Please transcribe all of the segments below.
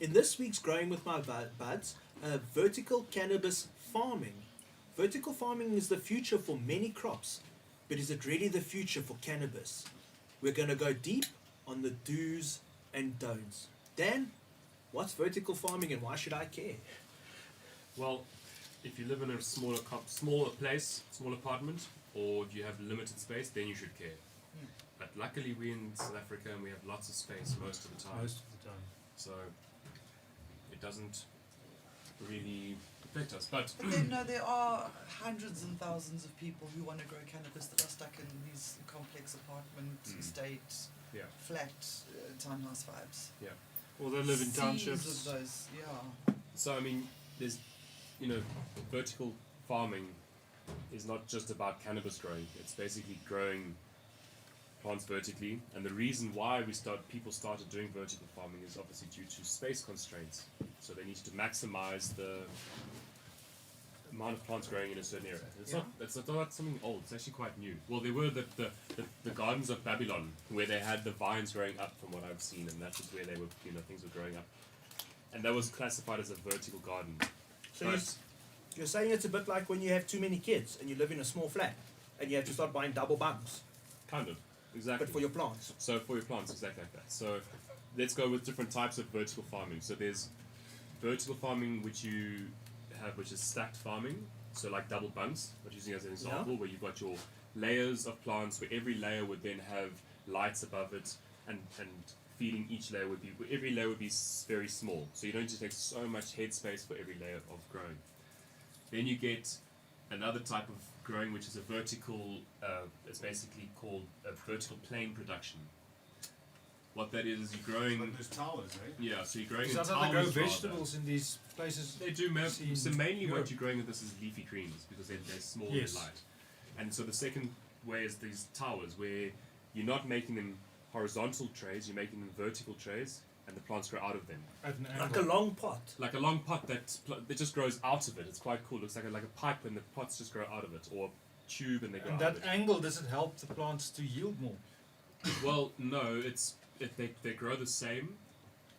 In this week's Growing with My Buds, vertical cannabis farming. Vertical farming is the future for many crops, but is it really the future for cannabis? We're going to go deep on the do's and don'ts. Dan, what's vertical farming and why should I care? Well, if you live in a smaller place, small apartment, or if you have limited space, then you should care. But luckily we're in South Africa and we have lots of space most of the time. So it doesn't really affect us. But then there are hundreds and thousands of people who want to grow cannabis that are stuck in these complex apartment, estate, flat, townhouse vibes. Yeah. Or they live in townships. Of those, yeah. So I mean, there's, vertical farming is not just about cannabis growing. It's basically growing plants vertically, and the reason why people started doing vertical farming is obviously due to space constraints. So they need to maximize the amount of plants growing in a certain area. It's not something old. It's actually quite new. Well, there were the gardens of Babylon where they had the vines growing up, from what I've seen, and that was where they were, things were growing up, and that was classified as a vertical garden. So you're saying it's a bit like when you have too many kids and you live in a small flat and you have to start buying double bunks. Kind of. Exactly. But for your plants. So for your plants, exactly like that. So let's go with different types of vertical farming. So there's vertical farming which is stacked farming. So like double bunks, but using as an example, where you've got your layers of plants where every layer would then have lights above it and feeding each layer every layer would be very small. So you don't need to take so much headspace for every layer of growing. Then you get another type of growing, which is a vertical, it's basically called a vertical plane production. What that is you're growing... Like those towers, eh? Yeah, so you're growing in towers. They grow vegetables in these places? They do, so mainly what you're growing with this is leafy greens, because they're small and light. And so the second way is these towers, where you're not making them horizontal trays, you're making them vertical trays, and the plants grow out of them. Like a long pot. Like a long pot that just grows out of it. It's quite cool. It looks like a pipe, and the pots just grow out of it, or a tube, and they grow out of it. And that angle doesn't help the plants to yield more. Well, no, they grow the same.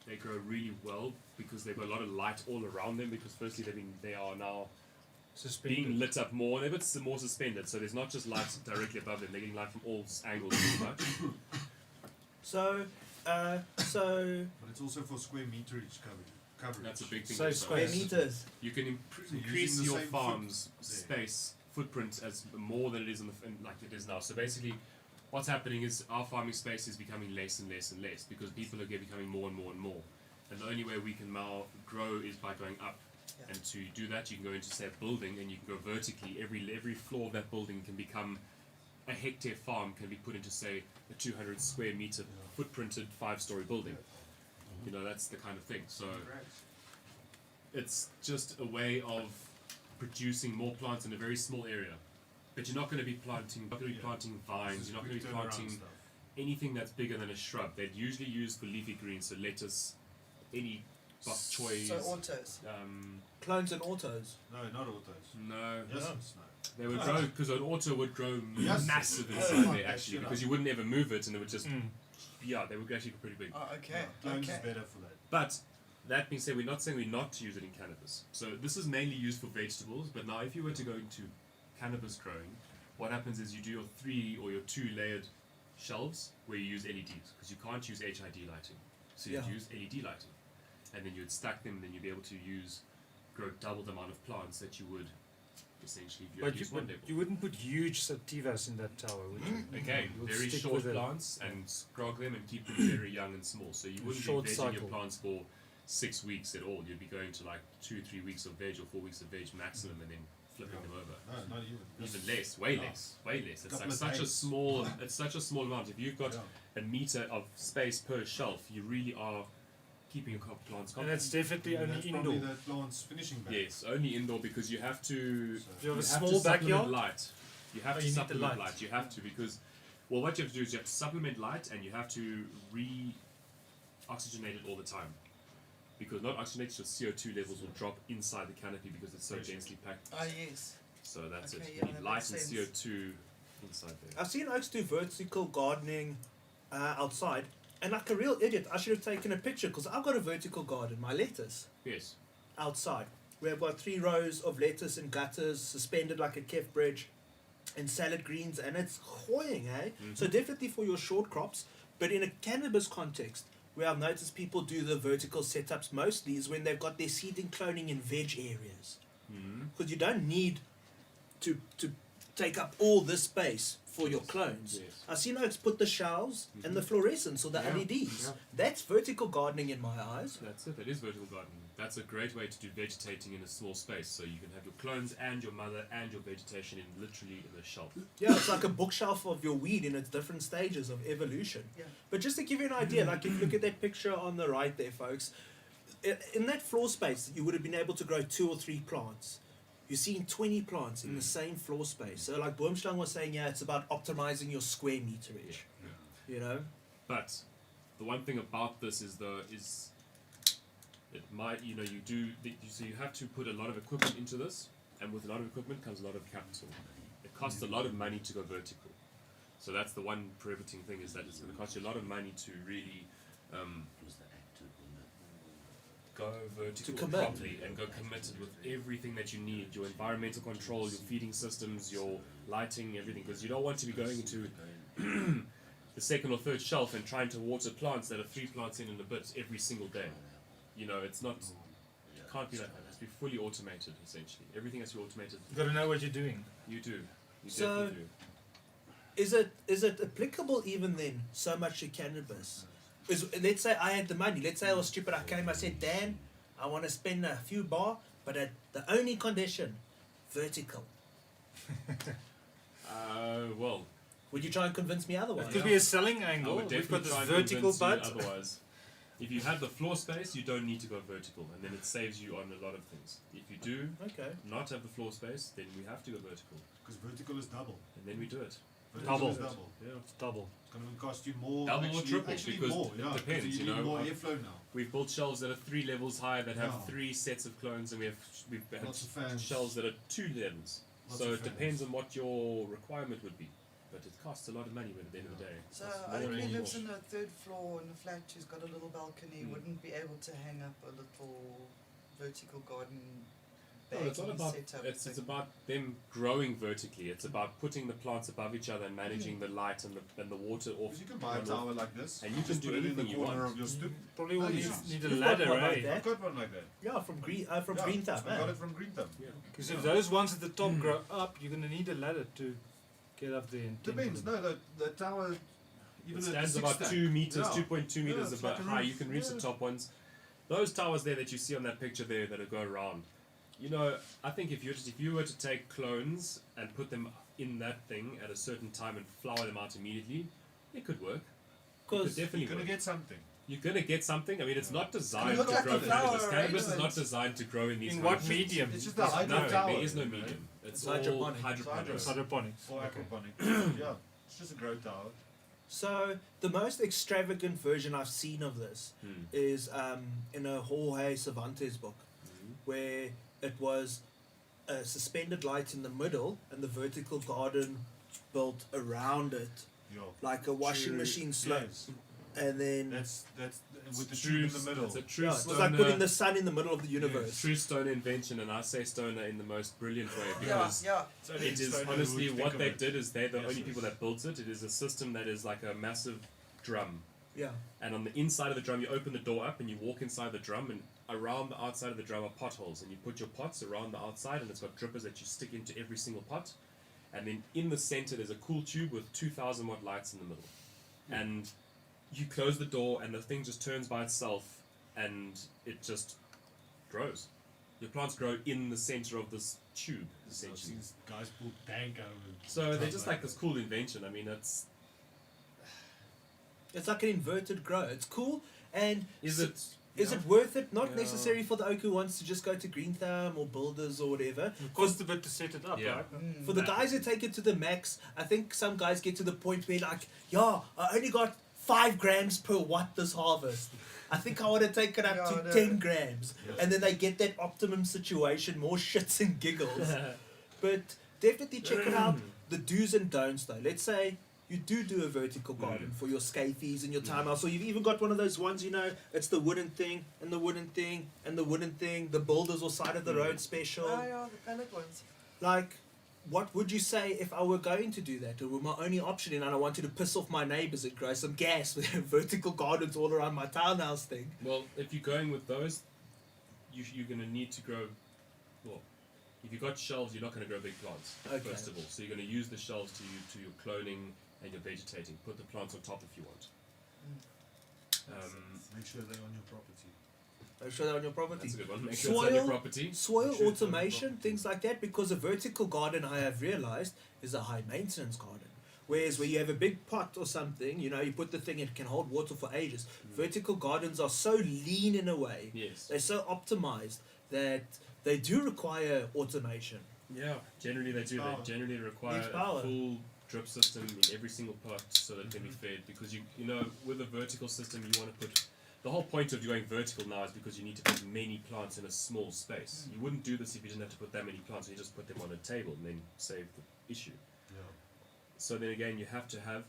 They grow really well because they've got a lot of light all around them. Because firstly, they are now being lit up more. They're a bit more suspended, so there's not just light directly above them. They're getting light from all angles pretty much. But it's also for square meterage coverage. That's a big thing. So square meters. You can increase your farm's space footprint as more than it is like it is now. So basically, what's happening is our farming space is becoming less and less and less because people are becoming more and more and more. And the only way we can now grow is by going up. Yeah. And to do that, you can go into, say, a building, and you can go vertically. Every floor of that building can become a hectare farm, can be put into, say, a 200 square meter footprinted 5-story building. That's the kind of thing. So it's just a way of producing more plants in a very small area. But you're not going to be planting vines. You're not going to be planting anything that's bigger than a shrub. They'd usually use for leafy greens, so lettuce, any bok choy. So autos. Clones and autos. No, not autos. No. Yes, They would grow, because an auto would grow massive inside there, actually, because you wouldn't ever move it, and it would just, they would actually go pretty big. Oh, okay. Clones is better for that. But that being said, we're not saying we're not to use it in cannabis. So this is mainly used for vegetables, but now if you were to go into cannabis growing, what happens is you do your 3 or your 2 layered shelves where you use LEDs, because you can't use HID lighting. So you'd use LED lighting, and then you'd stack them, and then you'd be able to grow double the amount of plants that you would essentially if you use one level. You wouldn't put huge sativas in that tower, would you? Again, very short plants and scrog them and keep them very young and small. So you wouldn't be vegging your plants for 6 weeks at all. You'd be going to like 2-3 weeks of veg or 4 weeks of veg maximum, and then flipping them over. No, not even. Even less, way less. It's like such a small. It's such a small amount. If you've got a meter of space per shelf, you really are keeping your plants compact. And that's definitely only indoor. Probably the plant's finishing bag. Yes, only indoor, because you have to. You have a small backyard. Light. You have to supplement light. You have to, because, well, what you have to do is you have to supplement light, and you have to re-oxygenate it all the time. Because not oxygenated, your CO2 levels will drop inside the canopy because it's so densely packed. Ah, yes. So that's it. Yeah, You need light and CO2 inside there. I've seen oaks do vertical gardening outside, And like a real idiot, I should have taken a picture because I've got a vertical garden, my lettuce, Yes. outside. We have got 3 rows of lettuce and gutters suspended like a kef bridge and salad greens, and it's hoying, eh? So definitely for your short crops, but in a cannabis context, where I've noticed people do the vertical setups mostly is when they've got their seeding, cloning and veg areas. Because you don't need to take up all this space for your clones. Yes. I see it's put the shelves and the fluorescents or the LEDs. Yeah. That's vertical gardening in my eyes. That's it. That is vertical gardening. That's a great way to do vegetating in a small space. So you can have your clones and your mother and your vegetation in literally in a shelf. Yeah, it's like a bookshelf of your weed in its different stages of evolution. Yeah. But just to give you an idea, like if you look at that picture on the right there, folks, in that floor space, you would have been able to grow 2 or 3 plants. You're seeing 20 plants in the same floor space. So like Boomschlang was saying, yeah, it's about optimizing your square meterage. You know? But the one thing about this is it might, you so you have to put a lot of equipment into this, and with a lot of equipment comes a lot of capital. It costs a lot of money to go vertical. So that's the one prohibiting thing, is that it's going to cost you a lot of money to really go vertical properly and go committed with everything that you need, your environmental control, your feeding systems, your lighting, everything, because you don't want to be going into the second or third shelf and trying to water plants that are 3 plants in a bit every single day. It's not, it can't be like that. It has to be fully automated, essentially. Everything has to be automated. You've got to know what you're doing. You do. You So- definitely do. Is it applicable even then so much to cannabis? Let's say I had the money. Let's say I was stupid. I came. I said, Dan, I want to spend a few bar, but at the only condition, vertical. Well, Would you try and convince me otherwise? It could be a selling I angle. would We've got definitely this try and vertical convince you bud. otherwise. If you have the floor space, you don't need to go vertical, and then it saves you on a lot of things. If you do Okay. not have the floor space, then we have to go vertical, Because vertical is double. and then we do it. Vertical Double. is double. Yeah. It's double. It's going to cost you more. Double or actually, triple, actually because more, it yeah, depends, because you need know. more airflow now. We've built shelves that are 3 levels high that have Yeah. 3 sets of clones, and we've Lots of fans. shelves that are 2 levels. Lots So of it depends fans. on what your requirement would be, but it costs a lot of money at the end of the day. So Costs I more think he and lives more. in a 3rd floor in a flat who's got a little balcony, Mm. wouldn't be able to hang up a little vertical garden No, it's not bagging about setup. it's about them growing vertically. It's about putting the plants above each other and managing the light and the water off. Because you can buy a one off. tower like this, And you just can put do it in the anything you corner want. of your stoop. Probably will Oh, need, yeah. need a You've got ladder, one like eh? that. I've got one like that. Yeah, from Green Yeah, Town. I got it from Green Thumb. Yeah. Because if those ones at the top grow up, you're going to need a ladder to get up there. And tend to Depends. them. No, the tower. Even It at stands the about 6 2 meters, Yeah. 2.2 Yeah, meters it's about like a high. roof. You can reach Yeah. the top ones. Those towers there that you see on that picture there that go around. I think if you were to take clones and put them in that thing at a certain time and flower them out immediately, it could work. It could Because definitely You're gonna work. get something. You're gonna get something. I mean, it's not designed look to like grow a flower, cannabis. Cannabis is right? not designed to grow in these. In what conditions. medium? It's just a hydro No, tower. there is no you know, medium. It's It's all hydroponic. hydroponics. It's Hydroponics. Or Okay. aquaponics. Yeah, it's just a grow tower. So the most extravagant version I've seen of this is in a Jorge Cervantes book, where it was a suspended light in the middle and the vertical garden built around it, Yeah. like a washing True. machine slope, Yes. and then That's with the True, tube in the middle. It's a true yeah, it was stoner, like putting the sun in the middle of the universe. true stoner invention, and I say stoner in the most brilliant way Yeah, because yeah. It's only it is Stoner who honestly would think what of they it. did is they're the Yes, only yes. people that built it. It is a system that is like a massive drum, Yeah, and on the inside of the drum you open the door up and you walk inside the drum, and around the outside of the drum are potholes, and you put your pots around the outside, and it's got drippers that you stick into every single pot, and then in the center there's a cool tube with 2,000 watt lights in the middle, and you close the door and the thing just turns by itself and it just grows. Your plants grow in the center of this tube, I've essentially. seen guys pull tank out of it. So they're just like this cool invention. I mean, it's it's like an inverted grow. It's cool, and is it is yeah. it worth it? Not Yeah. necessary for the oak who wants to just go to Green Thumb or Builders or whatever. It costs a bit to set it up, Yeah. right? For the guys who take it to the max, I think some guys get to the point where like, yeah, I only got 5 grams per watt this harvest. I think I want to take it up Yeah, to no. 10 grams. Yes. And then they get that optimum situation, more shits and giggles. But definitely check it out. The do's and don'ts though. Let's say you do a vertical garden for your scaphies and your townhouse. So you've even got one of those ones, you know, it's the wooden thing and the wooden thing and the wooden thing, the builders or side of the road special. Oh, yeah, the pellet ones. Like, what would you say if I were going to do that? Or were my only option and I wanted to piss off my neighbours and grow some gas with vertical gardens all around my townhouse thing? Well, if you're going with those, you're going to need to grow, well, if you've got shelves, you're not going to grow big plants, first of all. So you're going to use the shelves to your cloning and your vegetating. Put the plants on top if you want. Make sure they're on your property. Make sure they're on your property. That's a good one. Make sure it's on your property. Soil Make sure it's on your automation, property. things like that, because a vertical garden, I have realised, is a high maintenance garden. Whereas where you have a big pot or something, you know, you put the thing, it can hold water for ages. Vertical gardens are so lean in a way. Yes. They're so optimized that they do require automation. Yeah, generally they do. They generally require Needs power. a full drip system in every single pot so that it can be fed. Because you know, with a vertical system, you want to put. The whole point of going vertical now is because you need to put many plants in a small space. You wouldn't do this if you didn't have to put that many plants. You just put them on a table and then save the issue. Yeah. So then again, you have to have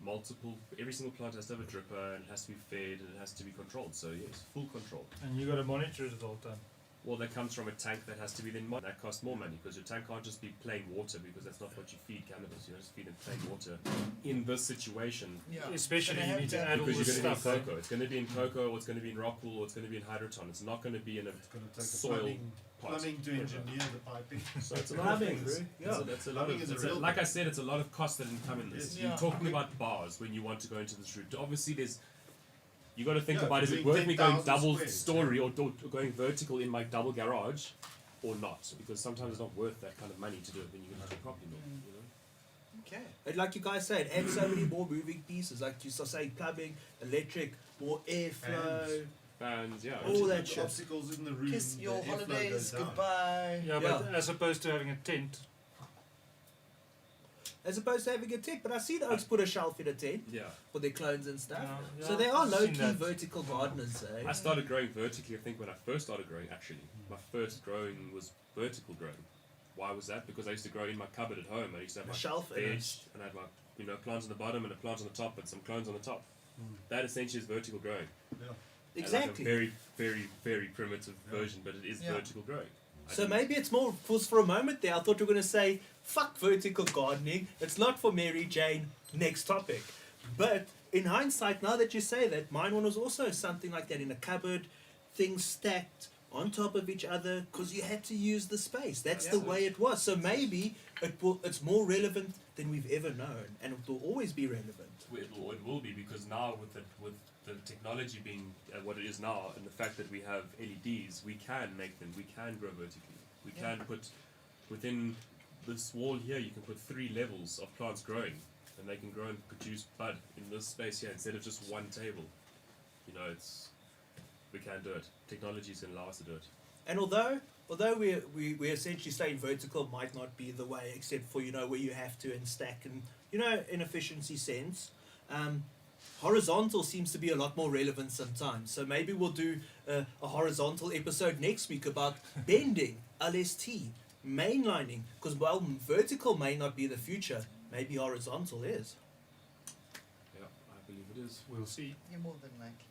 multiple. Every single plant has to have a dripper and it has to be fed and it has to be controlled. So yes, full control. And you got to monitor it all the time. Well, that comes from a tank that has to be then that costs more money because your tank can't just be plain water because that's not what you feed cannabis. You don't just feed them plain water in this situation. Yeah. Especially And they you have need to to have add all Because this you're going to be in stuff. cocoa. It's going to be in cocoa, or it's going to be in rock wool, or it's going to be in hydroton. It's not going to be in a It's going to take soil a pot. plumbing to engineer the piping. So it's a lot of Plumbing, things. bro. Yeah. It's a lot Plumbing of, is a it's real like thing. I said, it's a lot of cost that didn't come in this. Yes. You're Yeah. talking about bars when you want to go into this route. Obviously, there's you got to think Yeah, about is it doing worth me going 10,000 double squares, story or going vertical in my double garage or not? Because sometimes it's not worth that kind of money to do it when you're going to do it properly. You know? Okay. And like you guys said, add so many more moving pieces. Like you start saying plumbing, electric, more airflow. And yeah, All Put that the shit. obstacles in the room. Kiss the your airflow holidays goes down. goodbye. Yeah, but as opposed to having a tent, As opposed to having a tent. But I've seen Oaks put a shelf in a tent yeah. for their clones and stuff. Yeah, So yeah, they are I've low-key seen that. vertical gardeners, eh? I started growing vertically, I think, when I first started growing, actually. My first growing was vertical growing. Why was that? Because I used to grow in my cupboard at home. I used to have A my shelf in veg, it. and I had my plants on the bottom and a plant on the top and some clones on the top. That essentially is vertical growing. Yeah. And Exactly. like a very, very, very primitive Yeah. version, but it is Yeah. vertical growing. I So didn't- maybe it's more, for a moment there, I thought you were going to say, fuck vertical gardening. It's not for Mary Jane. Next topic. But in hindsight, now that you say that, mine one was also something like that in a cupboard, things stacked on top of each other because you had to use the space. That's the Yeah. way it was. So maybe it's more relevant than we've ever known, and it will always be relevant. It will be because now with the technology being what it is now and the fact that we have LEDs, we can make them. We can grow vertically. We can put within this wall here. You can put 3 levels of plants growing, and they can grow and produce bud in this space here instead of just one table. You know, we can do it. Technology is going to allow us to do it. And although we're essentially saying vertical might not be the way, except for, you know, where you have to and stack and, you know, in efficiency sense, horizontal seems to be a lot more relevant sometimes. So maybe we'll do a horizontal episode next week about bending, LST, mainlining, because while vertical may not be the future, maybe horizontal is. Yeah, I believe it is. we'll see. You're more than likely.